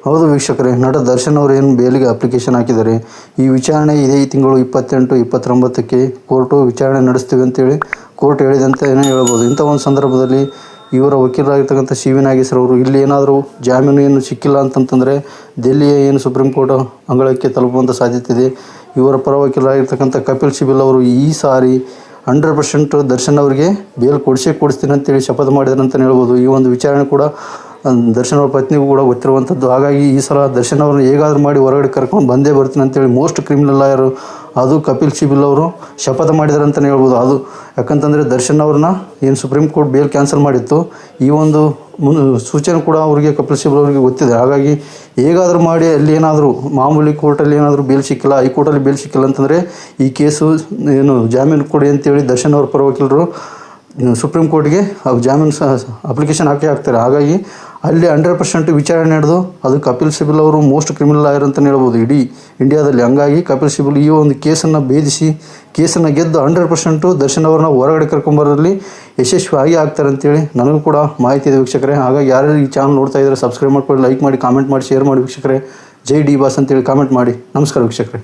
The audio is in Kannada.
ಹೌದು ವೀಕ್ಷಕರೇ, ನಟ ದರ್ಶನ್ ಅವರು ಏನು ಬೇಲಿಗೆ ಅಪ್ಲಿಕೇಶನ್ ಹಾಕಿದ್ದಾರೆ. ಈ ವಿಚಾರಣೆ ಇದೇ ತಿಂಗಳು 28, 29ಕ್ಕೆ ಕೋರ್ಟು ವಿಚಾರಣೆ ನಡೆಸ್ತೀವಿ ಅಂತೇಳಿ ಕೋರ್ಟ್ ಹೇಳಿದಂತೆ ಏನೋ ಹೇಳ್ಬೋದು. ಇಂಥ ಒಂದು ಸಂದರ್ಭದಲ್ಲಿ ಇವರ ವಕೀಲರಾಗಿರ್ತಕ್ಕಂಥ ಸಿ.ವಿ. ನಾಗೇಶ್ವರ ಅವರು ಇಲ್ಲಿ ಏನಾದರೂ ಜಾಮೀನು ಏನು ಸಿಕ್ಕಿಲ್ಲ ಅಂತಂತಂದರೆ ದೆಹಲಿಯ ಏನು ಸುಪ್ರೀಂ ಕೋರ್ಟ್ ಅಂಗಳಕ್ಕೆ ತಲುಪುವಂಥ ಸಾಧ್ಯತೆ ಇದೆ. ಇವರ ಪರ ವಕೀಲರಾಗಿರ್ತಕ್ಕಂಥ ಕಪಿಲ್ ಸಿಬಲ್ ಅವರು ಈ ಸಾರಿ 100% ದರ್ಶನ್ ಅವರಿಗೆ ಬೇಲ್ ಕೊಡಿಸ್ತೀನಿ ಅಂತೇಳಿ ಶಪಥ ಮಾಡಿದ್ದಾರೆ ಅಂತಲೇ ಹೇಳ್ಬೋದು. ಈ ಒಂದು ವಿಚಾರಣೆ ಕೂಡ ದರ್ಶನ್ ಅವ್ರ ಪತ್ನಿಗೂ ಕೂಡ ಗೊತ್ತಿರುವಂಥದ್ದು. ಹಾಗಾಗಿ ಈ ಸಲ ದರ್ಶನ್ ಅವ್ರನ್ನ ಹೇಗಾದರೂ ಮಾಡಿ ಹೊರಗಡೆ ಕರ್ಕೊಂಡು ಬಂದೇ ಬರ್ತೀನಿ ಅಂತೇಳಿ ಮೋಸ್ಟ್ ಕ್ರಿಮಿನಲ್ ಲಾಯರು ಅದು ಕಪಿಲ್ ಸಿಬಲ್ ಅವರು ಶಪಥ ಮಾಡಿದ್ದಾರೆ ಅಂತಲೇ ಹೇಳ್ಬೋದು. ಅದು ಯಾಕಂತಂದರೆ ದರ್ಶನ್ ಅವ್ರನ್ನ ಏನು ಸುಪ್ರೀಂ ಕೋರ್ಟ್ ಬೇಲ್ ಕ್ಯಾನ್ಸಲ್ ಮಾಡಿತ್ತು, ಈ ಒಂದು ಸೂಚನೆ ಕೂಡ ಅವರಿಗೆ ಕಪಿಲ್ ಸಿಬಲ್ ಅವರಿಗೆ ಗೊತ್ತಿದೆ. ಹಾಗಾಗಿ ಹೇಗಾದರೂ ಮಾಡಿ ಅಲ್ಲಿ ಏನಾದರೂ ಮಾಮೂಲಿ ಕೋರ್ಟಲ್ಲಿ ಏನಾದರೂ ಬೇಲ್ ಸಿಕ್ಕಿಲ್ಲ, ಹೈಕೋರ್ಟಲ್ಲಿ ಬೇಲ್ ಸಿಕ್ಕಿಲ್ಲ ಅಂತಂದರೆ ಈ ಕೇಸು ಏನು ಜಾಮೀನು ಕೊಡಿ ಅಂತೇಳಿ ದರ್ಶನ್ ಅವ್ರ ಪರ ವಕೀಲರು ಸುಪ್ರೀಂ ಕೋರ್ಟ್ಗೆ ಜಾಮೀನು ಅಪ್ಲಿಕೇಶನ್ ಹಾಕ್ತಾರೆ. ಹಾಗಾಗಿ ಅಲ್ಲಿ 100% ವಿಚಾರಣೆ ನಡೆದು ಅದು ಕಪಿಲ್ ಸಿಬಲ್ ಅವರು ಮೋಸ್ಟ್ ಕ್ರಿಮಿನಲ್ ಲಾಯರ್ ಅಂತಲೇ ಹೇಳ್ಬೋದು ಇಡೀ ಇಂಡಿಯಾದಲ್ಲಿ. ಹಂಗಾಗಿ ಕಪಿಲ್ ಸಿಬಲ್ ಈ ಒಂದು ಕೇಸನ್ನು ಭೇದಿಸಿ ಕೇಸನ್ನು ಗೆದ್ದು 100% ದರ್ಶನ್ ಅವ್ರನ್ನ ಹೊರಗಡೆ ಕರ್ಕೊಂಬರೋದ್ರಲ್ಲಿ ಯಶಸ್ವಿಯಾಗಿ ಆಗ್ತಾರೆ ಅಂತೇಳಿ ನನಗೂ ಕೂಡ ಮಾಹಿತಿ ಇದೆ ವೀಕ್ಷಕರೇ. ಹಾಗಾಗಿ ಯಾರ್ಯಾರು ಈ ಚಾನಲ್ ನೋಡ್ತಾ ಇದ್ದಾರೆ ಸಬ್ಸ್ಕ್ರೈಬ್ ಮಾಡ್ಕೊಳ್ಳಿ, ಲೈಕ್ ಮಾಡಿ, ಕಾಮೆಂಟ್ ಮಾಡಿ, ಶೇರ್ ಮಾಡಿ ವೀಕ್ಷಕರೇ. ಜೈ ಡಿ ಬಾಸ್ ಅಂತೇಳಿ ಕಾಮೆಂಟ್ ಮಾಡಿ. ನಮಸ್ಕಾರ ವೀಕ್ಷಕರೇ.